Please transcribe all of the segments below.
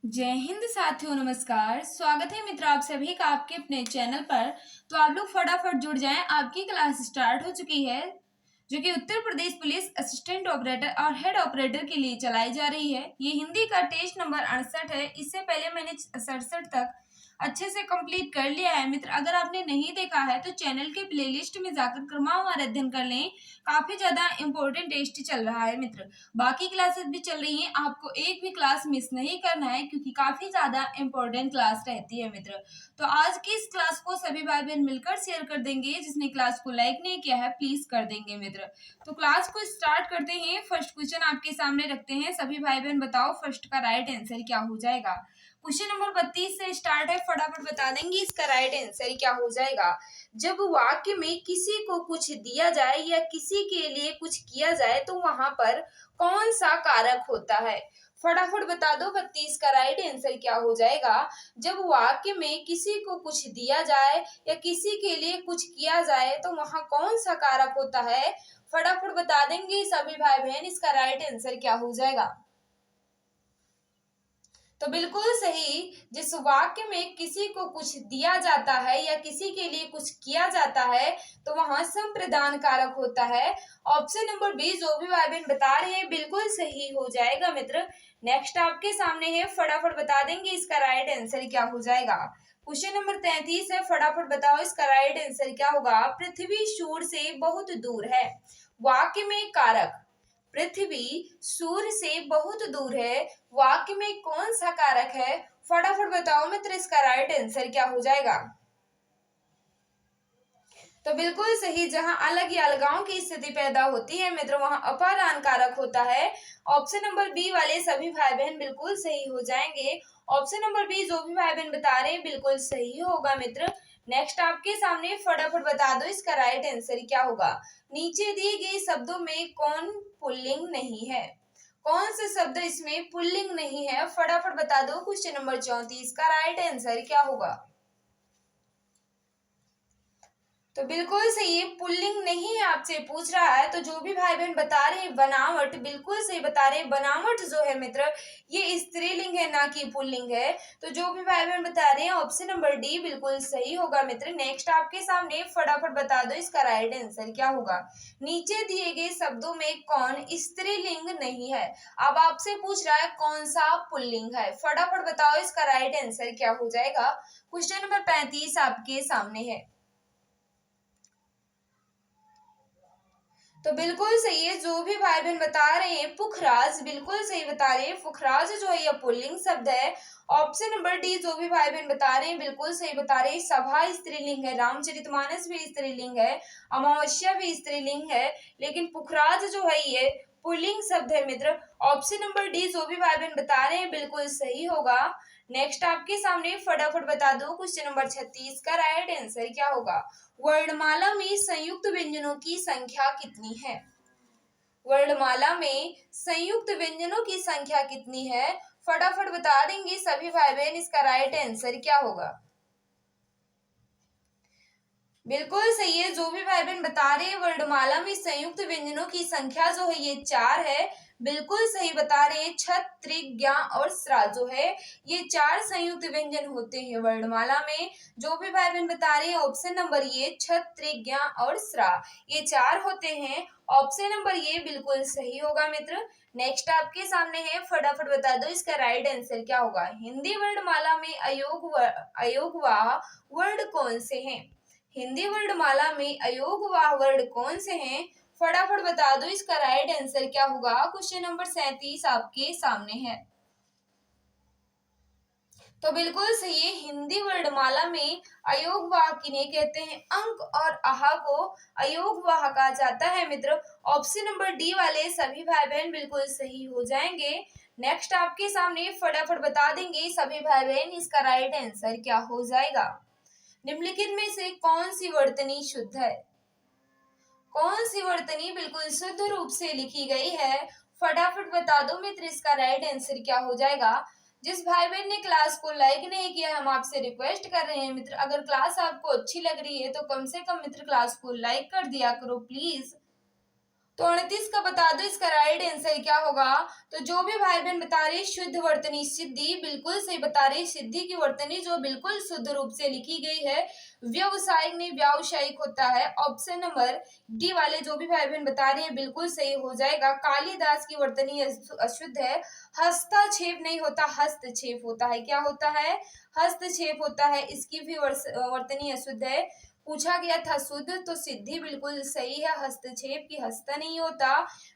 जय हिंद साथियों, नमस्कार। स्वागत है मित्र आप सभी का आपके अपने चैनल पर। तो आप लोग फटाफट जुड़ जाएं, आपकी क्लास स्टार्ट हो चुकी है जो कि Uttar Pradesh police assistant operator और हेड ऑपरेटर के लिए चलाई जा रही है। ये हिंदी का टेस्ट नंबर 68 है। इससे पहले मैंने 67 तक अच्छे से कंप्लीट कर लिया है मित्र। अगर आपने नहीं देखा है तो चैनल के प्लेलिस्ट में जाकर क्रमवार अध्ययन कर लें। काफी ज्यादा इंपॉर्टेंट टेस्ट चल रहा है मित्र। बाकी क्लासेस भी चल रही हैं, आपको एक भी क्लास मिस नहीं करना है क्योंकि काफी ज्यादा इंपॉर्टेंट क्लास रहती है मित्र। तो आज की इस क्लास को सभी भाई बहन मिलकर शेयर कर देंगे। जिसने क्लास को लाइक नहीं किया है प्लीज कर देंगे मित्र। तो क्लास को स्टार्ट करते हैं। फर्स्ट क्वेश्चन आपके सामने रखते हैं। सभी भाई बहन बताओ फर्स्ट का राइट आंसर क्या हो जाएगा। क्वेश्चन नंबर 32 से स्टार्ट है, फटाफट बता देंगे इसका राइट आंसर क्या हो जाएगा। जब वाक्य में किसी को कुछ दिया जाए या किसी के लिए कुछ किया जाए तो वहां पर कौन सा कारक होता है। फटाफट बता दो 32 का राइट आंसर क्या हो जाएगा। जब वाक्य में किसी को कुछ दिया जाए या किसी के लिए कुछ किया जाए तो वहां कौन सा कारक होता है। फटाफट बता देंगे सभी भाई बहन इसका राइट आंसर क्या हो जाएगा। तो बिल्कुल सही। जिस वाक्य में किसी को कुछ दिया जाता है या किसी के लिए कुछ किया जाता है तो वहां संप्रदान कारक होता है। ऑप्शन नंबर बी जो भी भाई बहन बता रहे हैं बिल्कुल सही हो जाएगा मित्र। नेक्स्ट आपके सामने है, फटाफट बता देंगे इसका राइट आंसर क्या हो जाएगा। क्वेश्चन नंबर 33 है, फटाफट बताओ इसका राइट आंसर क्या होगा। पृथ्वी सूर्य से बहुत दूर है। वाक्य में कारक पृथ्वी सूर्य से बहुत दूर है, वाक्य में कौन सा कारक है। फटाफट बताओ मित्र इसका राइट आंसर क्या हो जाएगा। तो बिल्कुल सही। जहां अलग या अलगाव की स्थिति पैदा होती है मित्र वहां अपादान कारक होता है। ऑप्शन नंबर बी वाले सभी भाई बहन बिल्कुल सही हो जाएंगे। ऑप्शन नंबर बी जो भी भाई बहन बता रहे हैं बिल्कुल सही होगा मित्र। नेक्स्ट आपके सामने, फटाफट बता दो इसका राइट आंसर क्या होगा। नीचे दिए गए शब्दों में कौन पुल्लिंग नहीं है। कौन से शब्द इसमें पुल्लिंग नहीं है। फटाफट बता दो क्वेश्चन नंबर 34 का राइट आंसर क्या होगा। तो बिल्कुल सही है, पुल्लिंग नहीं है आपसे पूछ रहा है। तो जो भी भाई बहन बता रहे हैं बनावट बिल्कुल सही बता रहे हैं। बनावट जो है मित्र ये स्त्रीलिंग है ना कि पुल्लिंग है। तो जो भी भाई बहन बता रहे हैं ऑप्शन नंबर डी बिल्कुल सही होगा मित्र। नेक्स्ट आपके सामने, फटाफट बता दो इसका राइट आंसर क्या होगा। नीचे दिए गए शब्दों में कौन स्त्रीलिंग नहीं है। अब आपसे पूछ रहा है कौन सा पुल्लिंग है। फटाफट बताओ इसका राइट आंसर क्या हो जाएगा। क्वेश्चन नंबर 35 आपके सामने है। तो बिल्कुल सही है। जो भी भाई बहन बता रहे हैं पुखराज बिल्कुल सही बता रहे हैं। पुखराज जो है ये पुल्लिंग शब्द है। ऑप्शन नंबर डी जो भी भाई बहन बता रहे हैं बिल्कुल सही बता रहे हैं। सभा स्त्रीलिंग है, रामचरितमानस भी स्त्रीलिंग है, अमावस्या भी स्त्रीलिंग है, लेकिन पुखराज जो है ये पुल्लिंग शब्द है मित्र। ऑप्शन नंबर डी जो भी भाई बहन बता रहे हैं बिल्कुल सही होगा। नेक्स्ट आपके सामने, फटाफट बता दो क्वेश्चन नंबर 36 का राइट आंसर क्या होगा। वर्णमाला में संयुक्त व्यंजनों की संख्या कितनी है। वर्णमाला में संयुक्त व्यंजनों की संख्या कितनी है। फटाफट बता देंगे सभी भाई बहन इसका राइट आंसर क्या होगा। बिल्कुल सही है। जो भी भाई बहन बता रहे हैं वर्णमाला में संयुक्त व्यंजनों की संख्या जो है ये 4 है। बिल्कुल सही बता रहे हैं। छत, त्रिक, ज्ञ और स्रा जो है ये 4 संयुक्त व्यंजन होते हैं वर्णमाला में। जो भी भाई बहन बता रहे हैं ऑप्शन नंबर ये छत, त्रिक, ज्ञ और स्रा ये 4 होते हैं। ऑप्शन नंबर ये बिल्कुल सही होगा मित्र। नेक्स्ट आपके सामने है, फटाफट बता दो इसका राइट आंसर क्या होगा। हिंदी वर्णमाला में अयोगवाह वर्ण कौन से हैं। हिंदी वर्णमाला में अयोगवाह वर्ण कौन से हैं। फटाफट बता दो इसका राइट आंसर क्या होगा। क्वेश्चन नंबर 37 आपके सामने है। तो बिल्कुल सही है। हिंदी वर्णमाला में अयोगवाह किन्हें कहते हैं। अंक और आहा को अयोगवाह कहा जाता है मित्र। ऑप्शन नंबर डी वाले सभी भाई बहन बिल्कुल सही हो जाएंगे। नेक्स्ट आपके सामने, फटाफट बता देंगे सभी भाई बहन इसका राइट आंसर क्या हो जाएगा। निम्नलिखित में से कौन सी वर्तनी शुद्ध है। कौन सी वर्तनी बिल्कुल शुद्ध रूप से लिखी गई है। फटाफट बता दो मित्र इसका राइट आंसर क्या हो जाएगा। जिस भाई बहन ने क्लास को लाइक नहीं किया हम आपसे रिक्वेस्ट कर रहे हैं मित्र, अगर क्लास आपको अच्छी लग रही है तो कम से कम मित्र क्लास को लाइक कर दिया करो प्लीज। तो 38 का बता दो इसका राइट आंसर क्या होगा। तो जो भी भाई बहन बता रहे शुद्ध वर्तनी सिद्धि, बिल्कुल सही बता रहे। सिद्धि की वर्तनी जो बिल्कुल शुद्ध रूप से लिखी गई है, व्यवसायिक नहीं व्यावसायिक होता है। ऑप्शन नंबर डी वाले जो भी भाई बहन बता रहे हैं बिल्कुल सही हो जाएगा। कालिदास की वर्तनी अशुद्ध है। हस्तक्षेप नहीं होता, हस्तक्षेप होता है। क्या होता है? हस्तक्षेप होता है। इसकी भी वर्तनी अशुद्ध है। पूछा गया था शुद्ध, तो सिद्धि बिल्कुल सही है। हस्तक्षेप की हस्त नहीं होता।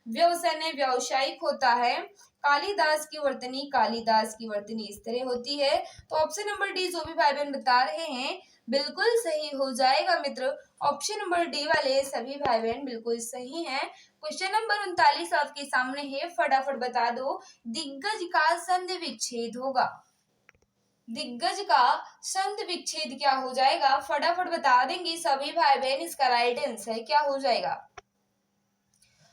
व्यवसाय ने व्यावसायिक होता है। कालिदास की वर्तनी, कालिदास की वर्तनी इस तरह होती है। तो ऑप्शन नंबर डी जो भी भाई बहन बता रहे हैं बिल्कुल सही हो जाएगा मित्र। ऑप्शन नंबर डी वाले सभी भाई बहन बिल्कुल सही हैं। क्वेश्चन नंबर 39 आपके सामने है, फटाफट बता दो। दिग्गज का संधि विच्छेद होगा। दिग्गज का संधि विच्छेद क्या हो जाएगा? फटाफट बता देंगे सभी भाई बहन। इसका राइट आंसर क्या हो जाएगा?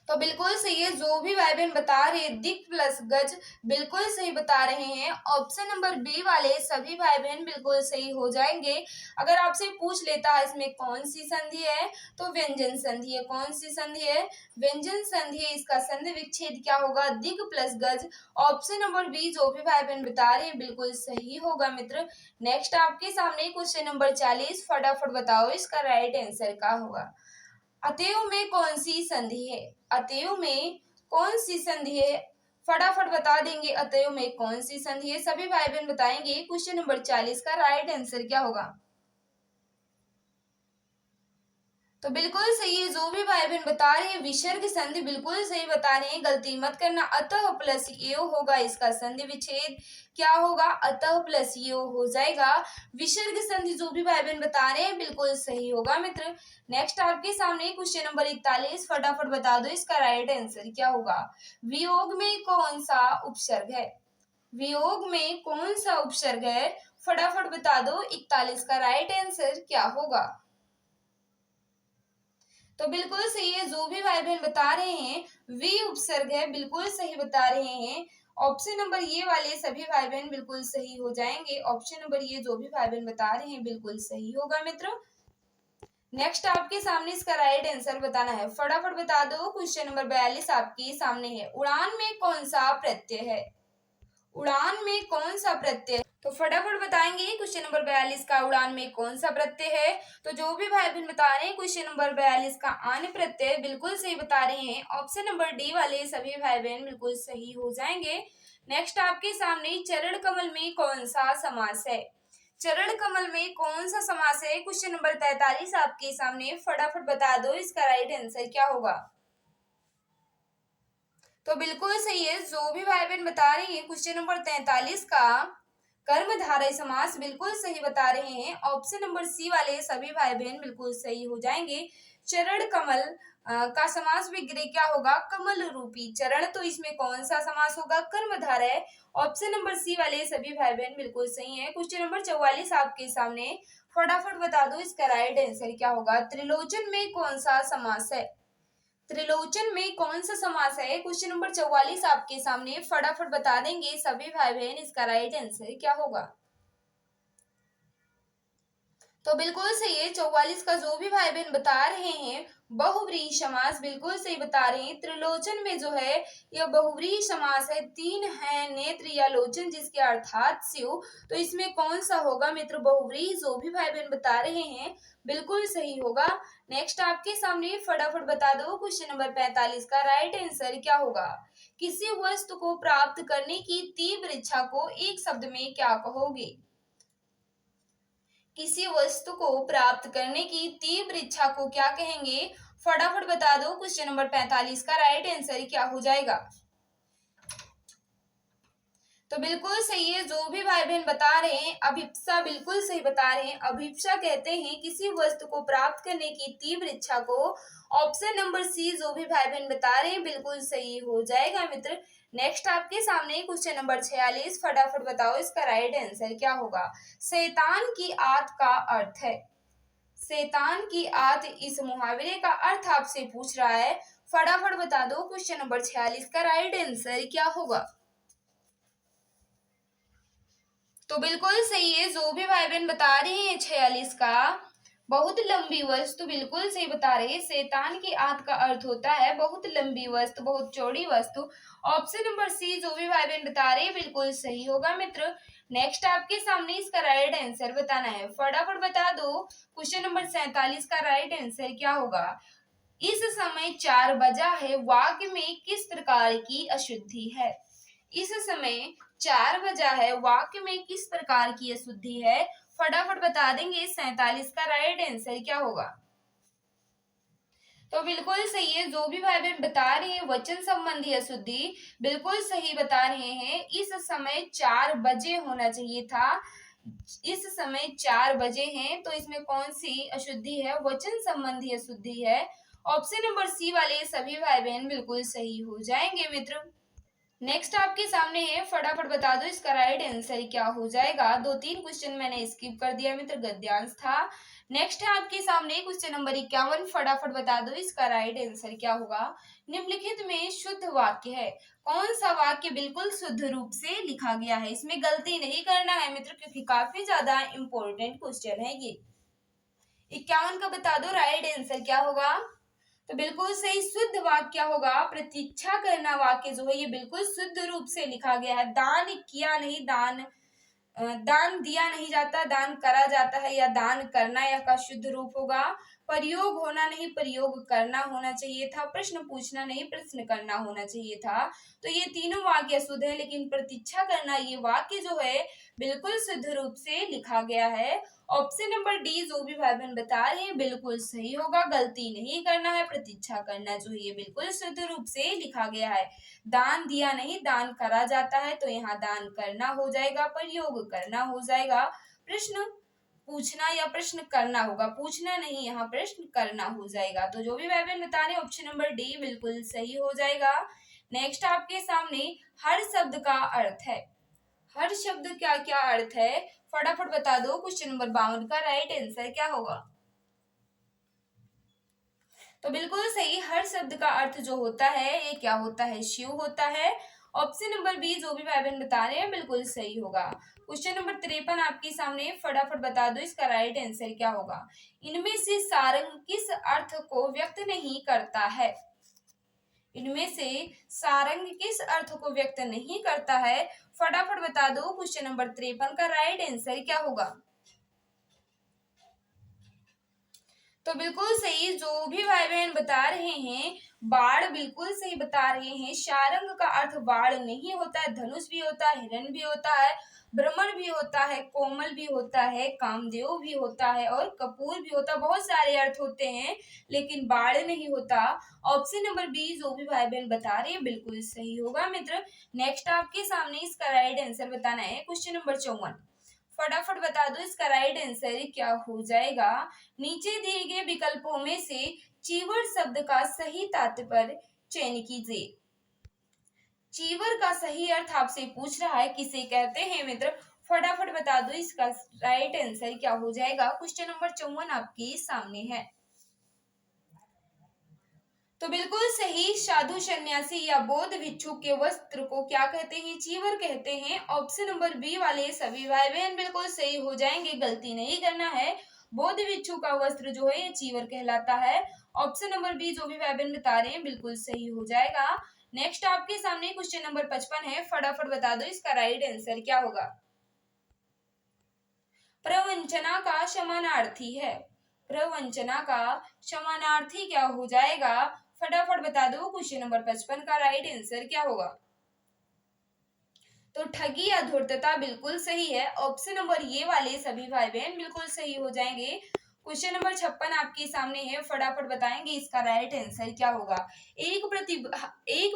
तो बिल्कुल सही है। जो भी भाई बहन बता रहे हैं दिक प्लस गज, बिल्कुल सही बता रहे हैं। ऑप्शन नंबर बी वाले सभी भाई बहन बिल्कुल सही हो जाएंगे। अगर आपसे पूछ लेता है इसमें कौन सी संधि है, तो व्यंजन संधि है। कौन सी संधि है? व्यंजन संधि है। इसका संधि विच्छेद क्या होगा? दिग प्लस गज। ऑप्शन नंबर बी जो भी भाई बहन बता रहे हैं बिल्कुल सही होगा मित्र। नेक्स्ट आपके सामने क्वेश्चन नंबर 40, फटाफट बताओ इसका राइट आंसर क्या होगा। अतएव में कौन सी संधि है? अतएव में कौन सी संधि है? फटाफट बता देंगे अतएव में कौन सी संधि है। सभी भाई बहन बताएंगे। क्वेश्चन नंबर 40 का राइट आंसर क्या होगा? तो बिल्कुल सही है। जो भी भाई बहन बता रहे हैं विसर्ग संधि, बिल्कुल सही बता रहे हैं। गलती मत करना। अतः प्लस एव होगा इसका संधि विच्छेद। क्या होगा? अतः प्लस एव हो जाएगा। विसर्ग संधि जो भी भाई बहन बता रहे हैं बिल्कुल सही होगा मित्र। नेक्स्ट आपके सामने क्वेश्चन नंबर 41, फटाफट बता दो इसका राइट आंसर क्या होगा। वियोग में कौन सा उपसर्ग है? वियोग में कौन सा उपसर्ग है? फटाफट बता दो 41 का राइट आंसर क्या होगा। तो बिल्कुल सही है। जो भी भाई बहन बता रहे हैं वी उपसर्ग है, बिल्कुल सही बता रहे हैं। ऑप्शन नंबर ये वाले सभी भाई बहन बिल्कुल सही हो जाएंगे। ऑप्शन नंबर ये जो भी भाई बहन बता रहे हैं बिल्कुल सही होगा मित्र। नेक्स्ट आपके सामने इसका राइट आंसर बताना है। फटाफट बता दो। क्वेश्चन नंबर 42 आपके सामने है। उड़ान में कौन सा प्रत्यय है? उड़ान में कौन सा प्रत्यय? तो फटाफट बताएंगे क्वेश्चन नंबर 42 का उड़ान में कौन सा प्रत्यय है। तो जो भी भाई बहन बता रहे हैं क्वेश्चन नंबर 42 का आन प्रत्यय बिल्कुल सही बता रहे हैं। ऑप्शन नंबर डी वाले सभी भाई बहन बिल्कुल सही हो जाएंगे। नेक्स्ट आपके सामने चरण कमल में कौन सा समास है? चरण कमल में कौन सा समास है? क्वेश्चन नंबर 43 आपके सामने, फटाफट बता दो इसका राइट आंसर क्या होगा। तो बिल्कुल सही है। जो भी भाई बहन बता रहे हैं क्वेश्चन नंबर 43 का कर्मधारय समास, बिल्कुल सही बता रहे हैं। ऑप्शन नंबर सी वाले सभी भाई बहन बिल्कुल सही हो जाएंगे। चरण कमल का समास विग्रह क्या होगा? कमल रूपी चरण। तो इसमें कौन सा समास होगा? कर्मधारय। ऑप्शन नंबर सी वाले सभी भाई बहन बिल्कुल सही है। क्वेश्चन नंबर 44 आपके सामने, फटाफट बता दो इसका राइट आंसर क्या होगा। त्रिलोचन में कौन सा समास है? त्रिलोचन में कौन सा समास है? क्वेश्चन नंबर 44 आपके सामने, फटाफट बता देंगे सभी भाई बहन इसका राइट आंसर क्या होगा। तो बिल्कुल सही है। 44 का जो भी भाई बहन बता रहे हैं बहुव्रीहि समास, बिल्कुल सही बता रहे हैं। त्रिलोचन में जो है यह बहुव्रीहि समास है। तीन है नेत्र या लोचन जिसके अर्थात शिव। तो इसमें कौन सा होगा मित्र? बहुव्रीहि। जो भी भाई बहन बता रहे हैं बिल्कुल सही होगा। नेक्स्ट आपके सामने, फटाफट बता दो क्वेश्चन नंबर 45 का राइट आंसर क्या होगा। किसी वस्तु को प्राप्त करने की तीव्र इच्छा को एक शब्द में क्या कहोगे? किसी वस्तु को प्राप्त करने की तीव्र इच्छा को क्या कहेंगे? फटाफट बता दो। क्वेश्चन नंबर 45 का राइट आंसर क्या हो जाएगा। तो बिल्कुल सही है। जो भी भाई बहन बता रहे हैं अभिप्सा, बिल्कुल सही बता रहे हैं। अभिप्सा कहते हैं किसी वस्तु को प्राप्त करने की तीव्र इच्छा को। ऑप्शन नंबर सी जो भी भाई बहन बता रहे हैं बिल्कुल सही हो जाएगा मित्र। नेक्स्ट आपके सामने क्वेश्चन नंबर 46, फटाफट बताओ इसका राइट आंसर क्या होगा। शैतान की आत का अर्थ है। शैतान की आत, इस मुहावरे का अर्थ आपसे पूछ रहा है। फटाफट बता दो क्वेश्चन नंबर 46 का राइट आंसर क्या होगा। तो बिल्कुल सही है। जो भी भाई बहन बता रहे हैं 46 का बहुत लंबी वस्तु, बिल्कुल सही बता रहे हैं। शैतान की आंत का अर्थ होता है बहुत लंबी वस्तु, बहुत चौड़ी वस्तु। ऑप्शन नंबर सी जो भी भाई बहन बता रहे हैं बिल्कुल सही होगा मित्र। नेक्स्ट आपके सामने इसका राइट आंसर बताना है, फटाफट बता दो। क्वेश्चन नंबर 47 का राइट आंसर क्या होगा? इस समय 4 बजा है, वाक्य में किस प्रकार की अशुद्धि है? इस समय 4 बजा है, वाक्य में किस प्रकार की अशुद्धि है? फटाफट बता देंगे। 47 का राइट आंसर क्या होगा? तो बिल्कुल सही है, जो भी भाई बहन बता रहे हैं वचन संबंधी अशुद्धि बिल्कुल सही बता रहे हैं। इस समय 4 बजे होना चाहिए था, इस समय 4 बजे हैं, तो इसमें कौन सी अशुद्धि है? वचन संबंधी अशुद्धि है। ऑप्शन नंबर सी वाले सभी भाई बहन बिल्कुल सही हो जाएंगे मित्र। नेक्स्ट आपके सामने है, फटाफट बता दो इसका राइट आंसर क्या हो जाएगा। 2-3 क्वेश्चन मैंने स्किप कर दिया मित्र, गद्यांश था। नेक्स्ट है आपके सामने क्वेश्चन नंबर 51, फटाफट बता दो इसका राइट आंसर क्या होगा। निम्नलिखित में शुद्ध वाक्य है, कौन सा वाक्य बिल्कुल शुद्ध रूप से लिखा गया है? इसमें गलती नहीं करना है मित्र, क्योंकि काफी ज्यादा इंपॉर्टेंट क्वेश्चन है ये। 51 का बता दो राइट आंसर क्या होगा। तो बिल्कुल सही, शुद्ध वाक्य क्या होगा? प्रतीक्षा करना वाक्य जो है ये बिल्कुल शुद्ध रूप से लिखा गया है। दान किया नहीं, दान दिया नहीं जाता, दान करा जाता है, या दान करना यह का शुद्ध रूप होगा। प्रयोग होना नहीं, प्रयोग करना होना चाहिए था। प्रश्न पूछना नहीं, प्रश्न करना होना चाहिए था। तो ये तीनों वाक्य शुद्ध है, लेकिन प्रतीक्षा करना ये वाक्य जो है बिल्कुल शुद्ध रूप से लिखा गया है। ऑप्शन नंबर डी जो भी भाई बहन बता रहे हैं बिल्कुल सही होगा, गलती नहीं करना है। प्रतीक्षा करना जो है बिल्कुल शुद्ध रूप से लिखा गया है। दान दिया नहीं, दान करा जाता है, तो यहाँ दान करना हो जाएगा, प्रयोग करना हो जाएगा। प्रश्न पूछना या प्रश्न करना होगा, पूछना नहीं, यहाँ प्रश्न करना हो जाएगा। तो जो भी भाई बहन बता रहे हैं ऑप्शन नंबर डी बिल्कुल सही हो जाएगा। नेक्स्ट आपके सामने हर शब्द का अर्थ है, हर शब्द क्या क्या अर्थ है? फटाफट बता दो। क्वेश्चन नंबर 52 का राइट आंसर क्या होगा? तो बिल्कुल सही, हर शब्द का अर्थ जो होता है ये क्या होता है? शिव होता है। ऑप्शन नंबर बी जो भी भाई बहन बता रहे हैं बिल्कुल सही होगा। क्वेश्चन नंबर 53 आपके सामने, फटाफट बता दो इसका राइट आंसर क्या होगा। इनमें से सारंग किस अर्थ को व्यक्त नहीं करता है? इनमें से सारंग किस अर्थ को व्यक्त नहीं करता है? फटाफट बता दो। क्वेश्चन नंबर 53 का राइट आंसर क्या होगा? तो बिल्कुल सही, जो भी भाई बहन बता रहे हैं बाण बिल्कुल सही बता रहे हैं। शारंग का अर्थ बाण नहीं होता है, धनुष भी होता है, हिरण भी होता है, भ्रमर भी होता है, कोमल भी होता है, कामदेव भी होता है, और कपूर भी होता है। बहुत सारे अर्थ होते हैं, लेकिन बाण नहीं होता। ऑप्शन नंबर बी जो भी भाई बहन बता रहे हैं बिल्कुल सही होगा मित्र। नेक्स्ट आपके सामने इसका राइट आंसर बताना है। क्वेश्चन नंबर 54, फटाफट बता दो इसका राइट आंसर क्या हो जाएगा। नीचे दिए गए विकल्पों में से चीवर शब्द का सही तात्पर्य चयन कीजिए। चीवर का सही अर्थ आपसे पूछ रहा है, किसे कहते हैं मित्र? फटाफट बता दो इसका राइट आंसर क्या हो जाएगा। क्वेश्चन नंबर 54 आपके सामने है। तो बिल्कुल सही, साधु सन्यासी या बौद्ध भिक्षु के वस्त्र को क्या कहते हैं? चीवर कहते हैं। ऑप्शन नंबर बी वाले सभी भाई बहन बिल्कुल सही हो जाएंगे, गलती नहीं करना है। बौद्ध भिक्षु का वस्त्र जो है ये चीवर कहलाता है। ऑप्शन नंबर बी जो भी भाई बहन बता रहे हैं बिल्कुल सही हो जाएगा। नेक्स्ट आपके सामने क्वेश्चन नंबर 55 है, फटाफट बता दो इसका राइट आंसर क्या होगा। प्रवंचना का समानार्थी है, प्रवंचना का समानार्थी क्या हो जाएगा? फटाफट बता दो। क्वेश्चन नंबर 55 का राइट आंसर क्या होगा? तो ठगी या धूर्तता बिल्कुल सही है। ऑप्शन नंबर ये वाले सभी भाई बहन बिल्कुल सही हो जाएंगे। क्वेश्चन नंबर 56 आपके सामने है, फटाफट बताएंगे इसका राइट आंसर क्या होगा। एक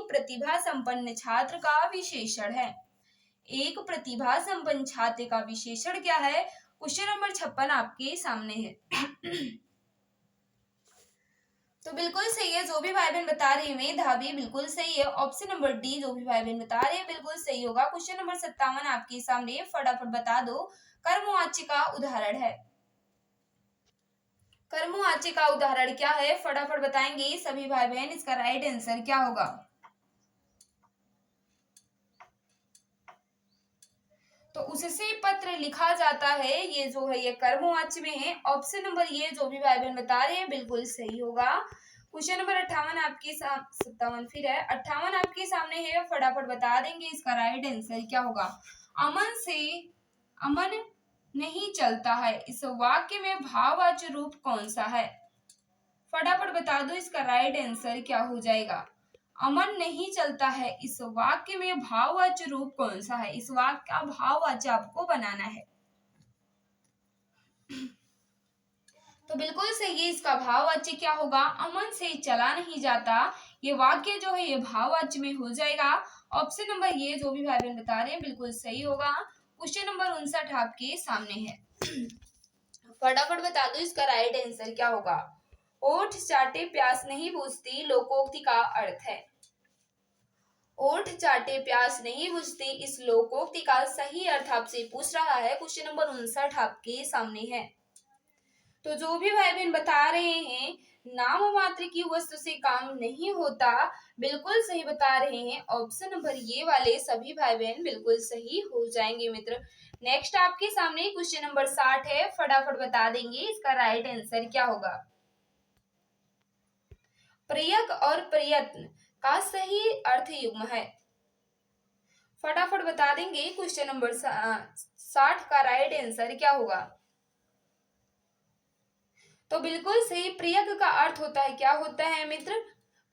प्रतिभा संपन्न छात्र का विशेषण है, एक प्रतिभा संपन्न छात्र का विशेषण क्या है? क्वेश्चन नंबर 56 आपके सामने है। तो बिल्कुल सही है, जो भी भाई बहन बता रहे हैं मेधावी बिल्कुल सही है। ऑप्शन नंबर डी जो भी भाई बहन बता रहे हैं बिल्कुल सही होगा। क्वेश्चन नंबर 57 आपके सामने, फटाफट बता दो। कर्मवाच्य का उदाहरण है, कर्मवाच्य का उदाहरण क्या है? फटाफट बताएंगे सभी भाई बहन, इसका राइट आंसर क्या होगा। तो उससे पत्र लिखा जाता है, ये जो है ये कर्मवाच्य में है। ऑप्शन नंबर ये जो भी भाई बहन बता रहे हैं बिल्कुल सही होगा। क्वेश्चन नंबर 58 आपके 57 फिर है 58 आपके सामने है, फटाफट बता देंगे इसका राइट आंसर क्या होगा। अमन से अमन नहीं चलता है, इस वाक्य में भाववाच्य रूप कौन सा है। फटाफट बता दो इसका राइट आंसर क्या हो जाएगा। अमन नहीं चलता है, इस वाक्य में भाववाच्य रूप कौन सा है। इस वाक्य का भाववाच्य आपको बनाना है। तो बिल्कुल सही है, इसका भाववाच्य क्या होगा, अमन से चला नहीं जाता। ये वाक्य जो है ये भाववाच्य में हो जाएगा। ऑप्शन नंबर ये जो भी भाई बहन बता रहे हैं बिल्कुल सही होगा। क्वेश्चन नंबर 59 आपके सामने है, फटाफट बता दो इसका राइट आंसर क्या होगा। ओठ चाटे प्यास नहीं बुझती लोकोक्ति का अर्थ है। ओठ चाटे प्यास नहीं बुझती, इस लोकोक्ति का सही अर्थ आपसे पूछ रहा है। क्वेश्चन नंबर 59 आपके सामने है। तो जो भी भाई बहन बता रहे हैं नाम मात्र की वस्तु से काम नहीं होता, बिल्कुल सही बता रहे हैं। ऑप्शन नंबर ये वाले सभी भाई बहन बिल्कुल सही हो जाएंगे मित्र। नेक्स्ट आपके सामने क्वेश्चन नंबर 60 है, फटाफट बता देंगे इसका राइट आंसर क्या होगा। प्रयक और प्रयत्न का सही अर्थ युग्म है। फटाफट बता देंगे क्वेश्चन नंबर 60 का राइट आंसर क्या होगा। तो बिल्कुल सही, प्रयत्न का अर्थ होता है क्या होता है मित्र,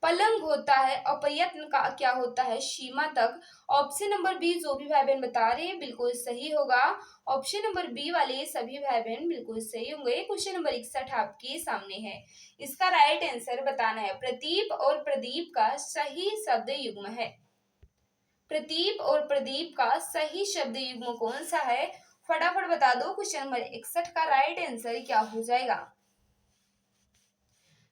पलंग होता है। और प्रयत्न का क्या होता है, सीमा तक। ऑप्शन नंबर बी जो भी भाई बहन बता रहे हैं बिल्कुल सही होगा। ऑप्शन नंबर बी वाले सभी भाई बहन बिल्कुल सही होंगे। क्वेश्चन नंबर 61 आपके सामने है, इसका राइट आंसर बताना है। प्रदीप और प्रदीप का सही शब्द युग्म है। प्रदीप और प्रदीप का सही शब्द युग्म कौन सा है, फटाफट बता दो। क्वेश्चन नंबर 61 का राइट आंसर क्या हो जाएगा।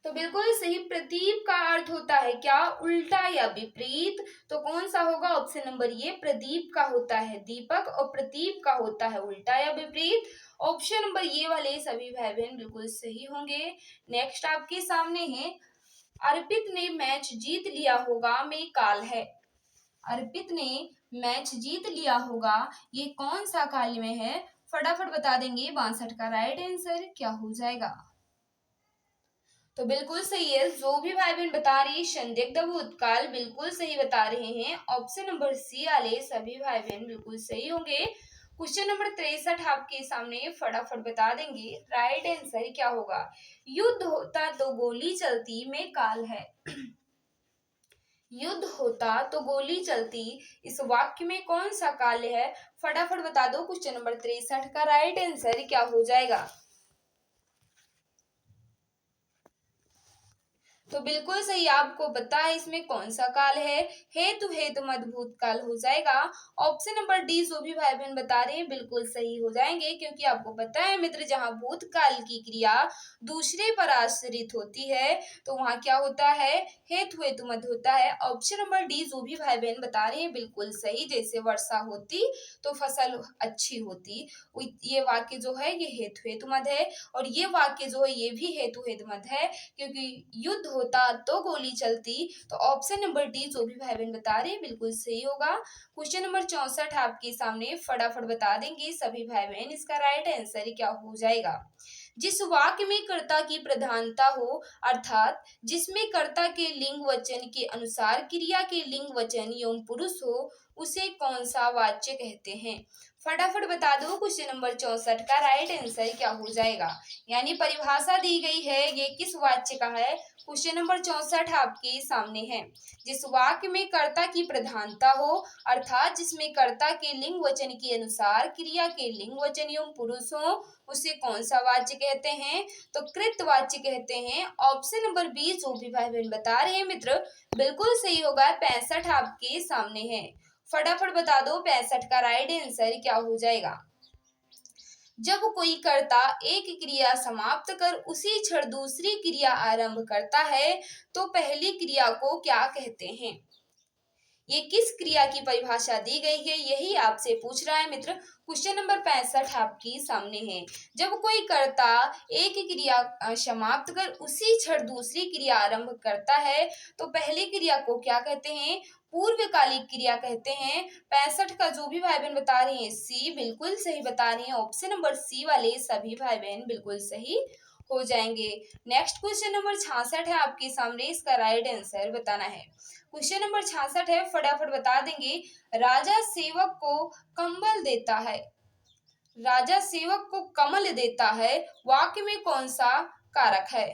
तो बिल्कुल सही, प्रदीप का अर्थ होता है क्या, उल्टा या विपरीत। तो कौन सा होगा, ऑप्शन नंबर ये प्रदीप का होता है दीपक और प्रदीप का होता है उल्टा या विपरीत। ऑप्शन नंबर ये वाले सभी भाई बहन बिल्कुल सही होंगे। नेक्स्ट आपके सामने है, अर्पित ने मैच जीत लिया होगा में काल है। अर्पित ने मैच जीत लिया होगा, ये कौन सा काल में है, फटाफट बता देंगे। 62 का राइट आंसर क्या हो जाएगा। तो बिल्कुल सही है, जो भी भाई बहन बता रही है संदिग्ध भूतकाल बिल्कुल सही बता रहे हैं। ऑप्शन नंबर सी वाले सभी भाई बहन बिल्कुल सही होंगे। क्वेश्चन नंबर 63 आपके सामने, फटाफट बता देंगे राइट आंसर क्या होगा। युद्ध होता तो गोली चलती में काल है। युद्ध होता तो गोली चलती, इस वाक्य में कौन सा काल है, फटाफट बता दो। क्वेश्चन नंबर 63 का राइट आंसर क्या हो जाएगा। तो बिल्कुल सही, आपको पता है इसमें कौन सा काल है, हेतु हेतु मत भूतकाल हो जाएगा। ऑप्शन नंबर डी जो भी भाई बहन बता रहे हैं बिल्कुल सही हो जाएंगे, क्योंकि आपको पता है मित्र जहां भूतकाल की क्रिया दूसरे पर आश्रित होती है तो वहां क्या होता है, हेतु हेतु मत होता है। ऑप्शन नंबर डी जो भी भाई बहन बता रहे हैं बिल्कुल सही, जैसे वर्षा होती तो फसल अच्छी होती, ये वाक्य जो है ये हेतु हेतु मत है। और ये वाक्य जो है ये भी हेतु हेतु मत है, क्योंकि युद्ध होता तो गोली चलती। तो ऑप्शन नंबर डी जो भी भाई बहन बता रहे हैं बिल्कुल सही होगा। क्वेश्चन नंबर 64 आपके सामने, फटाफट बता देंगे सभी भाई बहन इसका राइट आंसर क्या हो जाएगा। जिस वाक्य में कर्ता की प्रधानता हो, अर्थात जिसमें कर्ता के लिंग वचन के अनुसार क्रिया के लिंग वचन एवं पुरुष हो, उसे कौन सा वाच्य कहते हैं, फटाफट बता दो। क्वेश्चन नंबर 64 का राइट आंसर क्या हो जाएगा। यानी परिभाषा दी गई है, ये किस वाच्य का है, क्वेश्चन नंबर 64 आपके सामने है। जिस वाक्य में कर्ता की प्रधानता हो, अर्थात जिसमें कर्ता के लिंग वचन के अनुसार क्रिया के लिंग वचन एवं पुरुष हो, उसे कौन सा वाच्य कहते हैं, तो कृत वाच्य कहते हैं। ऑप्शन नंबर बी जो भी भाई बहन बता रहे हैं मित्र बिल्कुल सही होगा। 65 आपके सामने है, फटाफट बता दो 65 का राइट आंसर क्या हो जाएगा। जब कोई कर्ता एक क्रिया समाप्त कर उसी क्षण दूसरी क्रिया आरंभ करता है तो पहली क्रिया को क्या कहते हैं। ये किस क्रिया की परिभाषा दी गई है, यही आपसे पूछ रहा है मित्र। क्वेश्चन नंबर 65 आपके सामने है। जब कोई कर्ता एक क्रिया समाप्त कर उसी क्षण दूसरी क्रिया आरंभ करता है तो पहली क्रिया को क्या कहते हैं? पूर्वकालिक क्रिया कहते हैं। 65 का जो भी भाई बहन बता रहे हैं सी, बिल्कुल सही बता रहे हैं। ऑप्शन नंबर सी वाले सभी भाई बहन बिल्कुल सही हो जाएंगे। नेक्स्ट क्वेश्चन नंबर 66 है आपके सामने, इसका राइट आंसर बताना है। क्वेश्चन नंबर 66 है, फटाफट बता देंगे। राजा सेवक को कंबल देता है, राजा सेवक को कमल देता है, वाक्य में कौन सा कारक है?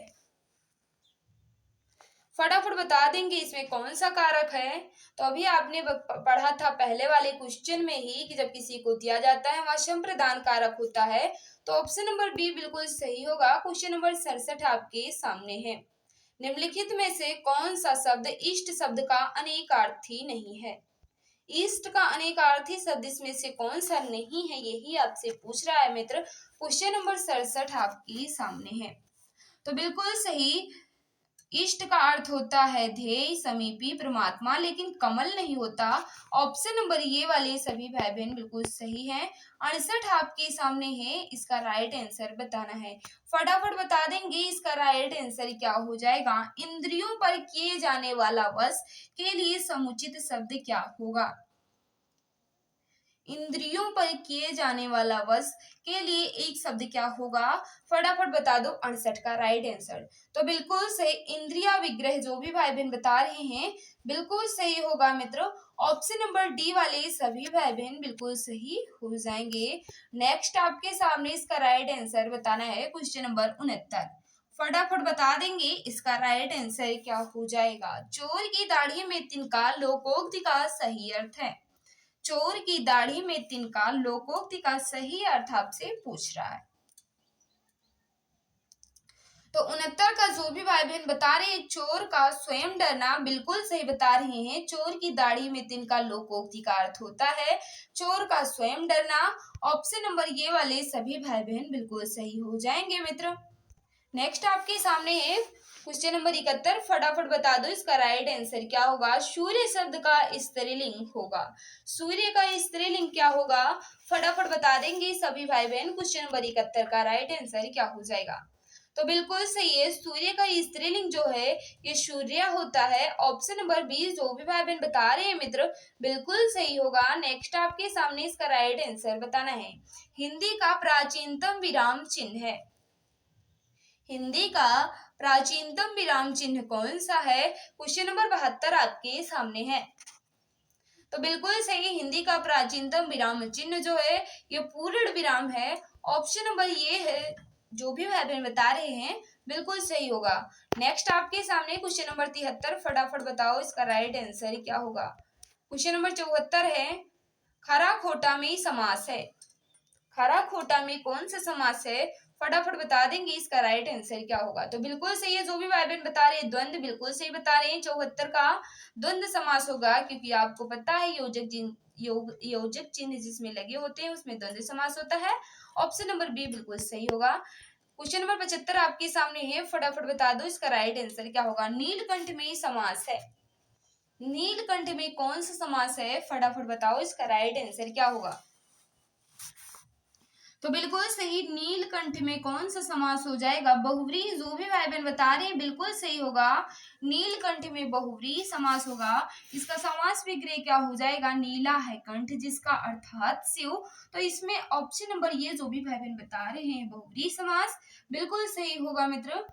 फटाफट बता देंगे इसमें कौन सा कारक है। तो अभी आपने पढ़ा था पहले वाले क्वेश्चन में ही कि जब किसी को दिया जाता है वहां संप्रदान कारक होता है। तो ऑप्शन नंबर बी बिल्कुल सही होगा। क्वेश्चन नंबर 67 आपके सामने है। निम्नलिखित में से कौन सा शब्द इष्ट शब्द का अनेकार्थी नहीं है? ईस्ट का अनेकार्थी शब्द इसमें से कौन सा नहीं है, यही आपसे पूछ रहा है मित्र। क्वेश्चन नंबर 67 आपके सामने है। तो बिल्कुल सही, इष्ट का अर्थ होता है ध्येय, समीपी, परमात्मा, लेकिन कमल नहीं होता। ऑप्शन नंबर ये वाले सभी भाई बहन बिल्कुल सही हैं। 68 आपके सामने है, इसका राइट आंसर बताना है। फटाफट बता देंगे इसका राइट आंसर क्या हो जाएगा। इंद्रियों पर किए जाने वाला वश के लिए समुचित शब्द क्या होगा? इंद्रियों पर किए जाने वाला वश के लिए एक शब्द क्या होगा? फटाफट बता दो 68 का राइट आंसर। तो बिल्कुल सही, इंद्रिया विग्रह जो भी भाई बहन बता रहे हैं बिल्कुल सही होगा मित्रों। ऑप्शन नंबर डी वाले सभी भाई बहन बिल्कुल सही हो जाएंगे। नेक्स्ट आपके सामने इसका राइट आंसर बताना है। क्वेश्चन नंबर 69 फटाफट बता देंगे इसका राइट आंसर क्या हो जाएगा। चोर की दाढ़ी में तिनका लोकोक्ति का सही अर्थ है। चोर की दाढ़ी में तिनका लोकोक्ति का सही अर्थ आपसे पूछ रहा है। तो 69 का जो भी भाई बहन बता रहे हैं चोर का स्वयं डरना, बिल्कुल सही बता रहे हैं। चोर की दाढ़ी में तिनका लोकोक्ति का अर्थ होता है चोर का स्वयं डरना। ऑप्शन नंबर ये वाले सभी भाई बहन बिल्कुल सही हो जाएंगे मित्र। नेक्स्ट आपके सामने है क्वेश्चन नंबर 71। फटाफट बता दो इसका राइट आंसर क्या होगा। सूर्य शब्द का स्त्रीलिंग होगा। सूर्य का स्त्रीलिंग क्या होगा? फटाफट बता देंगे सभी भाई बहन। क्वेश्चन नंबर 71 का राइट आंसर क्या हो जाएगा? तो बिल्कुल सही है, सूर्य का स्त्रीलिंग जो है ये सूर्य होता है। ऑप्शन नंबर 20 जो भी भाई बहन बता रहे हैं मित्र बिल्कुल सही होगा। नेक्स्ट आपके सामने इसका राइट आंसर बताना है। हिंदी का प्राचीनतम विराम चिन्ह है। हिंदी का प्राचीनतम विराम चिन्ह कौन सा है? क्वेश्चन नंबर 72 आपके सामने है। तो बिल्कुल सही, हिंदी का प्राचीनतम विराम चिन्ह जो है ये पूर्ण विराम है। ऑप्शन नंबर ये है जो भी भाई बहन बता रहे हैं बिल्कुल सही होगा। नेक्स्ट आपके सामने क्वेश्चन नंबर 73। फटाफट बताओ इसका राइट आंसर क्या होगा। क्वेश्चन नंबर 74 है। खरा खोटा में समास है। खरा खोटा में कौन सा समास है? फटाफट बता देंगे इसका राइट आंसर क्या होगा। तो बिल्कुल सही है जो भी भाई बहन बता रहे हैं द्वंद्व, बिल्कुल सही बता रहे हैं। 74 का द्वंद्व समास होगा क्योंकि आपको पता है योजक चिन्ह जिसमें लगे होते हैं उसमें द्वंद्व समास होता है। ऑप्शन नंबर बी बिल्कुल सही होगा। क्वेश्चन नंबर 75 आपके सामने है। फटाफट बता दो इसका राइट आंसर क्या होगा। नीलकंठ में समास है। नीलकंठ में कौन सा समास है? फटाफट बताओ इसका राइट आंसर क्या होगा। तो बिल्कुल सही, नीलकंठ में कौन सा समास हो जाएगा? बहुव्री जो भी भाई बहन बता रहे हैं बिल्कुल सही होगा। नीलकंठ में बहुव्री समास होगा। इसका समास विग्रह क्या हो जाएगा? नीला है कंठ जिसका अर्थात शिव। तो इसमें ऑप्शन नंबर ये जो भी भाई बहन बता रहे हैं बहुव्री समास बिल्कुल सही होगा मित्र।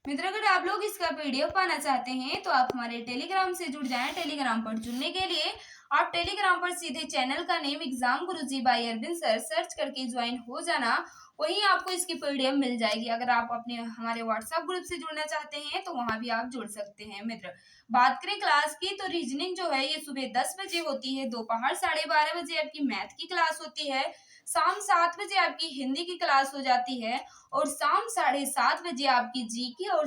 अगर आप लोग इसका पीडीएफ पाना चाहते हैं तो आप हमारे टेलीग्राम से जुड़ जाएं। टेलीग्राम पर जुड़ने के लिए आप टेलीग्राम पर सीधे चैनल का नेम एग्जाम गुरुजी बाय अरविंद सर सर्च करके ज्वाइन हो जाना, वहीं आपको इसकी पीडीएफ मिल जाएगी। अगर आप अपने हमारे व्हाट्सएप ग्रुप से जुड़ना चाहते हैं तो वहां भी आप जुड़ सकते हैं मित्र। बात करें क्लास की तो रीजनिंग जो है ये सुबह 10 बजे होती है, दोपहर 12:30 बजे आपकी मैथ की क्लास होती है, शाम 7 बजे आपकी हिंदी की क्लास हो जाती है और शाम 7:30 बजे आपकी जीके और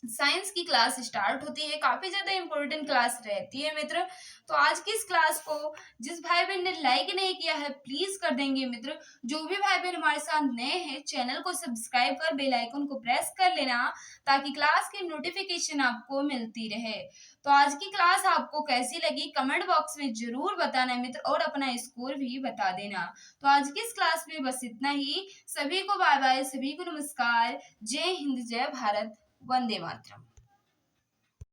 साइंस की क्लास स्टार्ट होती है। काफी ज्यादा इंपॉर्टेंट क्लास रहती है मित्र। तो आज की इस क्लास को जिस भाई बहन ने लाइक नहीं किया है प्लीज कर देंगे मित्र। जो भी भाई बहन हमारे साथ नए हैं चैनल को सब्सक्राइब कर बेल आइकन को प्रेस कर लेना ताकि क्लास की नोटिफिकेशन आपको मिलती रहे। तो आज की क्लास आपको कैसी लगी कमेंट बॉक्स में जरूर बताना मित्र और अपना स्कोर भी बता देना। तो आज की इस क्लास में बस इतना ही। सभी को बाय बाय, सभी को नमस्कार। जय हिंद, जय भारत, वंदे मातरम।